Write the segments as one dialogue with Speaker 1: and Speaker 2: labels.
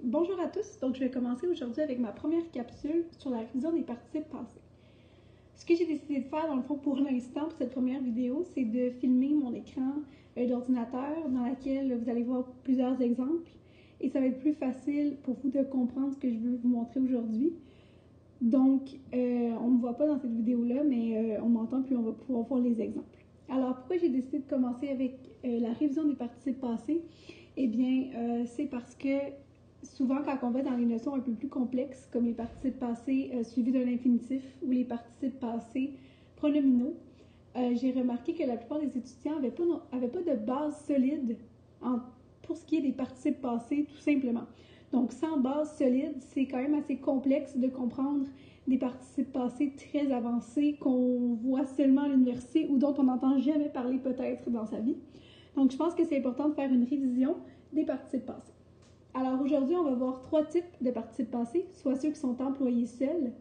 Speaker 1: Bonjour à tous, donc je vais commencer aujourd'hui avec ma première capsule sur la révision des participes passés. Ce que j'ai décidé de faire dans le fond pour l'instant pour cette première vidéo, c'est de filmer mon écran d'ordinateur dans laquelle vous allez voir plusieurs exemples et ça va être plus facile pour vous de comprendre ce que je veux vous montrer aujourd'hui. Donc, on ne me voit pas dans cette vidéo-là, mais on m'entend puis on va pouvoir voir les exemples. Alors, pourquoi j'ai décidé de commencer avec la révision des participes passés? Eh bien, c'est parce que souvent, quand on va dans les notions un peu plus complexes, comme les participes passés suivis d'un infinitif ou les participes passés pronominaux, j'ai remarqué que la plupart des étudiants n'avaient pas de base solide pour ce qui est des participes passés, tout simplement. Donc, sans base solide, c'est quand même assez complexe de comprendre des participes passés très avancés qu'on voit seulement à l'université ou dont on n'entend jamais parler peut-être dans sa vie. Donc, je pense que c'est important de faire une révision des participes passés. Alors, aujourd'hui, on va voir 3 types de participes passés, soit ceux qui sont employés seuls,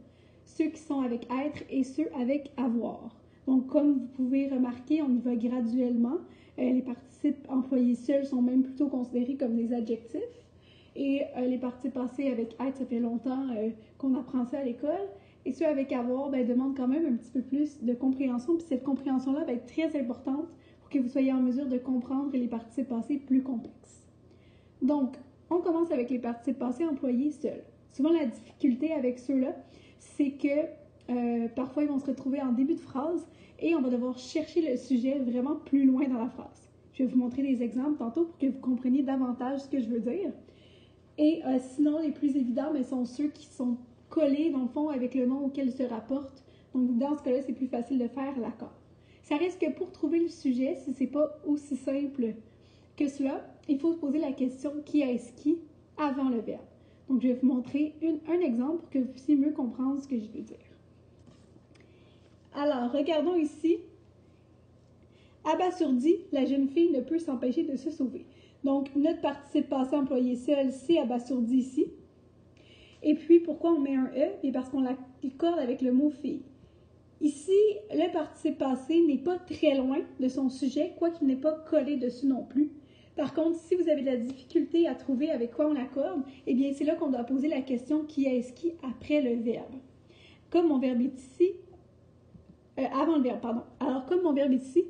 Speaker 1: ceux qui sont avec être et ceux avec avoir. Donc, comme vous pouvez remarquer, on y va graduellement. Les participes employés seuls sont même plutôt considérés comme des adjectifs. Et les participes passés avec être, ça fait longtemps qu'on apprend ça à l'école. Et ceux avec avoir demandent quand même un petit peu plus de compréhension. Puis cette compréhension-là va être très importante pour que vous soyez en mesure de comprendre les participes passés plus complexes. Donc, on commence avec les participes passés employés seuls. Souvent, la difficulté avec ceux-là, c'est que parfois, ils vont se retrouver en début de phrase et on va devoir chercher le sujet vraiment plus loin dans la phrase. Je vais vous montrer des exemples tantôt pour que vous compreniez davantage ce que je veux dire. Et sinon, les plus évidents sont ceux qui sont collés, dans le fond, avec le nom auquel ils se rapportent. Donc, dans ce cas-là, c'est plus facile de faire l'accord. Ça reste que pour trouver le sujet, si c'est pas aussi simple que cela, il faut se poser la question qui est-ce qui avant le verbe. Donc, je vais vous montrer un exemple pour que vous puissiez mieux comprendre ce que je veux dire. Alors, regardons ici. Abasourdie, la jeune fille ne peut s'empêcher de se sauver. Donc, notre participe passé employé seul, c'est abasourdi ici. Et puis, pourquoi on met un E? Et parce qu'on l'accorde avec le mot fille. Ici, le participe passé n'est pas très loin de son sujet, quoiqu'il n'est pas collé dessus non plus. Par contre, si vous avez de la difficulté à trouver avec quoi on l'accorde, eh bien, c'est là qu'on doit poser la question qui est-ce qui après le verbe. Comme mon verbe est ici, avant le verbe, pardon. Alors, comme mon verbe est ici,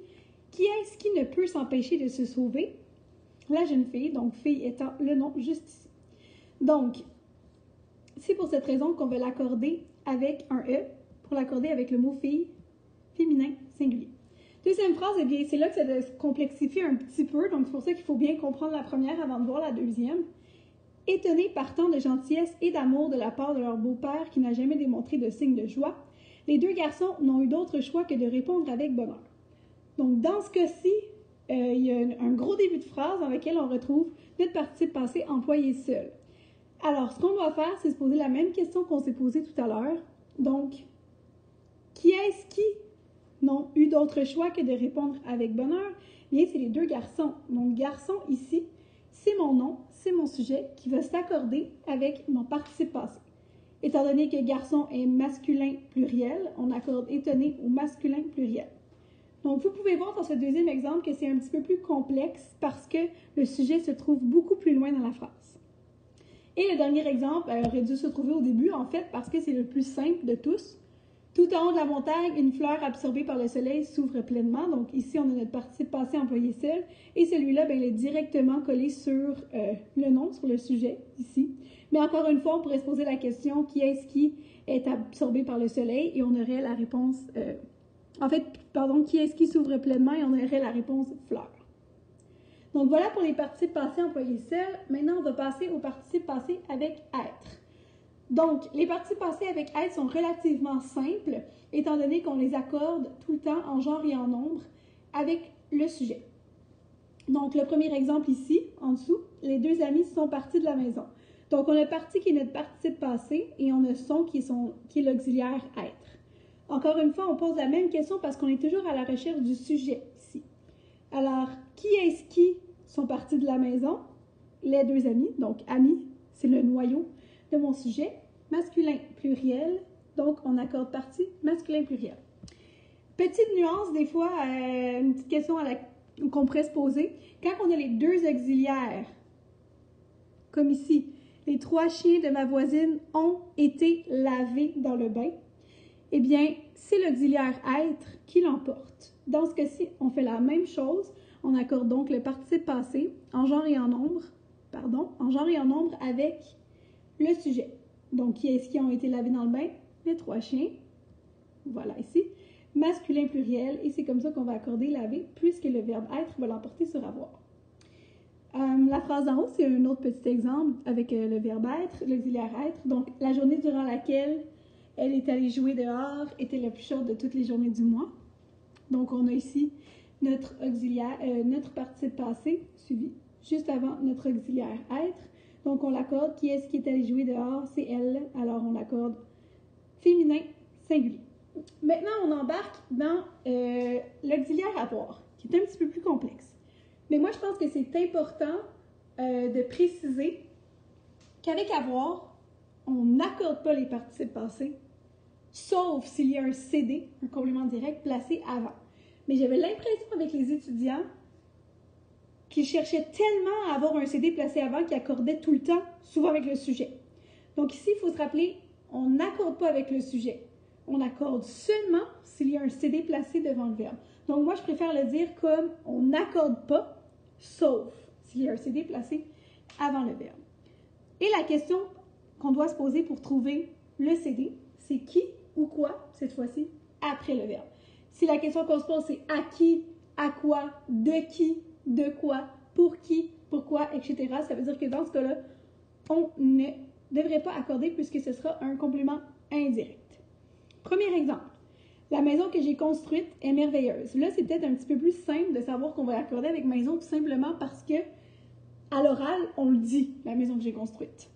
Speaker 1: qui est-ce qui ne peut s'empêcher de se sauver? La jeune fille, donc fille étant le nom juste ici. Donc, c'est pour cette raison qu'on va l'accorder avec un E, pour l'accorder avec le mot fille, féminin, singulier. Deuxième phrase, eh bien, c'est là que ça se complexifie un petit peu, donc c'est pour ça qu'il faut bien comprendre la première avant de voir la deuxième. Étonnés par tant de gentillesse et d'amour de la part de leur beau-père qui n'a jamais démontré de signe de joie, les deux garçons n'ont eu d'autre choix que de répondre avec bonheur. Donc, dans ce cas-ci, il y a un gros début de phrase dans lequel on retrouve notre participe passé employé seul. Alors, ce qu'on doit faire, c'est se poser la même question qu'on s'est posée tout à l'heure. Donc, qui est-ce qui n'ont eu d'autre choix que de répondre avec bonheur? Bien, c'est les deux garçons. Donc, garçon ici, c'est mon nom, c'est mon sujet qui va s'accorder avec mon participe passé. Étant donné que garçon est masculin pluriel, on accorde étonné au masculin pluriel. Donc, vous pouvez voir dans ce deuxième exemple que c'est un petit peu plus complexe parce que le sujet se trouve beaucoup plus loin dans la phrase. Et le dernier exemple aurait dû se trouver au début, en fait, parce que c'est le plus simple de tous. Tout en haut de la montagne, une fleur absorbée par le soleil s'ouvre pleinement. Donc, ici, on a notre participe passé employé seul. Et celui-là, il est directement collé sur le nom, sur le sujet, ici. Mais encore une fois, on pourrait se poser la question qui est-ce qui est absorbé par le soleil? Et on aurait la réponse... qui est-ce qui s'ouvre pleinement? Et on aurait la réponse fleur. Donc, voilà pour les participes passés employés seuls. Maintenant, on va passer aux participes passés avec être. Donc, les participes passés avec être sont relativement simples, étant donné qu'on les accorde tout le temps en genre et en nombre avec le sujet. Donc, le premier exemple ici, en dessous, les deux amis sont partis de la maison. Donc, on a parti qui est notre participe passé et on a son qui est l'auxiliaire être. Encore une fois, on pose la même question parce qu'on est toujours à la recherche du sujet ici. Alors, qui est-ce qui sont partis de la maison? Les deux amis. Donc, amis, c'est le noyau de mon sujet. Masculin pluriel. Donc, on accorde partie masculin pluriel. Petite nuance, des fois, une petite question qu'on pourrait se poser. Quand on a les deux auxiliaires, comme ici, Les 3 chiens de ma voisine ont été lavés dans le bain. Eh bien, c'est l'auxiliaire être qui l'emporte. Dans ce cas-ci, on fait la même chose. On accorde donc le participe passé en genre et en nombre, avec le sujet. Donc, qui est-ce qui ont été lavés dans le bain? Les 3 chiens. Voilà ici. Masculin pluriel, et c'est comme ça qu'on va accorder laver, puisque le verbe être va l'emporter sur avoir. La phrase d'en haut, c'est un autre petit exemple avec le verbe être, l'auxiliaire être. Donc, la journée durant laquelle elle est allée jouer dehors était la plus chaude de toutes les journées du mois. Donc, on a ici notre auxiliaire, notre participe passé, suivi juste avant notre auxiliaire être. Donc, on l'accorde. Qui est-ce qui est allé jouer dehors? C'est elle. Alors, on l'accorde féminin singulier. Maintenant, on embarque dans l'auxiliaire avoir, qui est un petit peu plus complexe. Mais moi, je pense que c'est important de préciser qu'avec avoir, on n'accorde pas les participes passés, sauf s'il y a un CD, un complément direct, placé avant. Mais j'avais l'impression avec les étudiants qu'ils cherchaient tellement à avoir un CD placé avant qu'ils accordaient tout le temps, souvent avec le sujet. Donc ici, il faut se rappeler, on n'accorde pas avec le sujet. On accorde seulement s'il y a un CD placé devant le verbe. Donc moi, je préfère le dire comme on n'accorde pas, sauf s'il y a un CD placé avant le verbe. Et la question qu'on doit se poser pour trouver le CD, c'est qui ou quoi, cette fois-ci, après le verbe. Si la question qu'on se pose, c'est à qui, à quoi, de quoi, pour qui, pourquoi, etc., ça veut dire que dans ce cas-là, on ne devrait pas accorder puisque ce sera un complément indirect. Premier exemple. La maison que j'ai construite est merveilleuse. Là, c'est peut-être un petit peu plus simple de savoir qu'on va accorder avec maison tout simplement parce que à l'oral, on le dit, la maison que j'ai construite.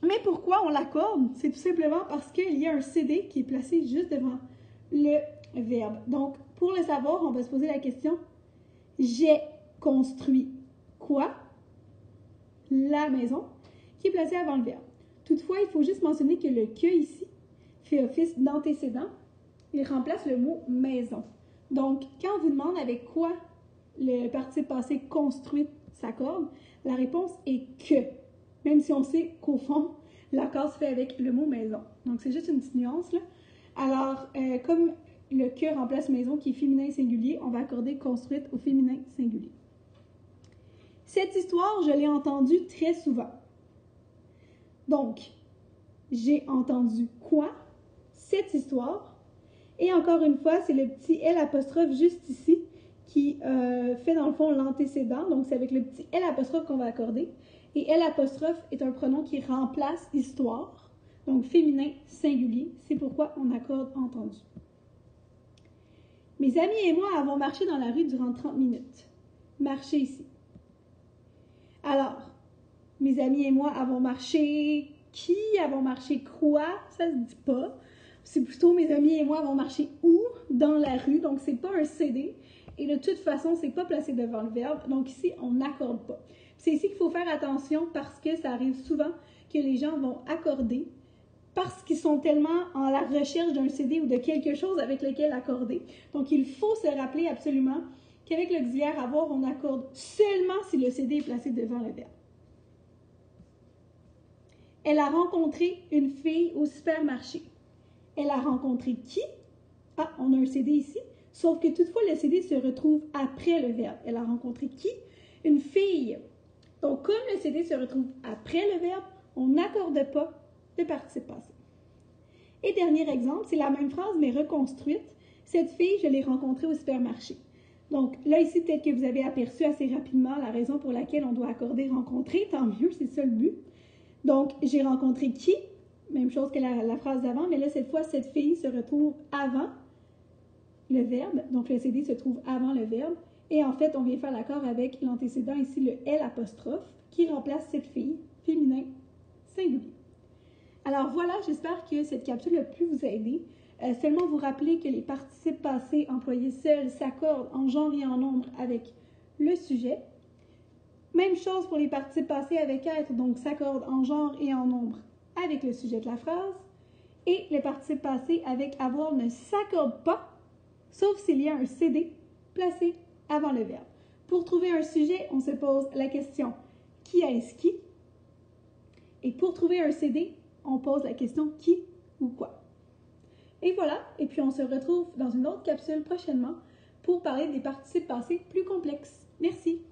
Speaker 1: Mais pourquoi on l'accorde? C'est tout simplement parce qu'il y a un CD qui est placé juste devant le verbe. Donc, pour le savoir, on va se poser la question, j'ai construit quoi? La maison, qui est placée avant le verbe. Toutefois, il faut juste mentionner que le que ici fait office d'antécédent. Il remplace le mot maison. Donc, quand on vous demande avec quoi le participe passé construite s'accorde, la réponse est que, même si on sait qu'au fond, l'accord se fait avec le mot maison. Donc, c'est juste une petite nuance, là. Alors, comme le que remplace maison, qui est féminin singulier, on va accorder construite au féminin singulier. Cette histoire, je l'ai entendue très souvent. Donc, j'ai entendu quoi? Cette histoire. Et encore une fois, c'est le petit L' juste ici qui fait dans le fond l'antécédent. Donc, c'est avec le petit L' qu'on va accorder. Et L' est un pronom qui remplace histoire. Donc, féminin singulier. C'est pourquoi on accorde entendu. Mes amis et moi avons marché dans la rue durant 30 minutes. Marcher ici. Alors, mes amis et moi avons marché qui? Avons marché quoi? Ça se dit pas. C'est plutôt mes amis et moi avons marché où? Dans la rue. Donc, c'est pas un CD. Et de toute façon, c'est pas placé devant le verbe. Donc, ici, on n'accorde pas. C'est ici qu'il faut faire attention parce que ça arrive souvent que les gens vont accorder parce qu'ils sont tellement en la recherche d'un CD ou de quelque chose avec lequel accorder. Donc, il faut se rappeler absolument qu'avec l'auxiliaire avoir, on accorde seulement si le CD est placé devant le verbe. Elle a rencontré une fille au supermarché. Elle a rencontré qui? Ah, on a un CD ici. Sauf que toutefois, le CD se retrouve après le verbe. Elle a rencontré qui? Une fille. Donc, comme le CD se retrouve après le verbe, on n'accorde pas le participe passé. Et dernier exemple, c'est la même phrase, mais reconstruite. Cette fille, je l'ai rencontrée au supermarché. Donc, là, ici, peut-être que vous avez aperçu assez rapidement la raison pour laquelle on doit accorder rencontrer. Tant mieux, c'est ça le but. Donc, j'ai rencontré qui? Même chose que la phrase d'avant, mais là, cette fois, cette fille se retrouve avant le verbe. Donc, le CD se trouve avant le verbe. Et en fait, on vient faire l'accord avec l'antécédent, ici, le L', qui remplace cette fille, féminin, singulier. Alors voilà, j'espère que cette capsule a pu vous aider. Seulement vous rappeler que les participes passés employés seuls s'accordent en genre et en nombre avec le sujet. Même chose pour les participes passés avec être, donc s'accordent en genre et en nombre avec le sujet de la phrase. Et les participes passés avec avoir ne s'accordent pas, sauf s'il y a un CD placé avant le verbe. Pour trouver un sujet, on se pose la question qui est-ce qui? Et pour trouver un CD, on pose la question qui ou quoi. Et voilà, et puis on se retrouve dans une autre capsule prochainement pour parler des participes passés plus complexes. Merci!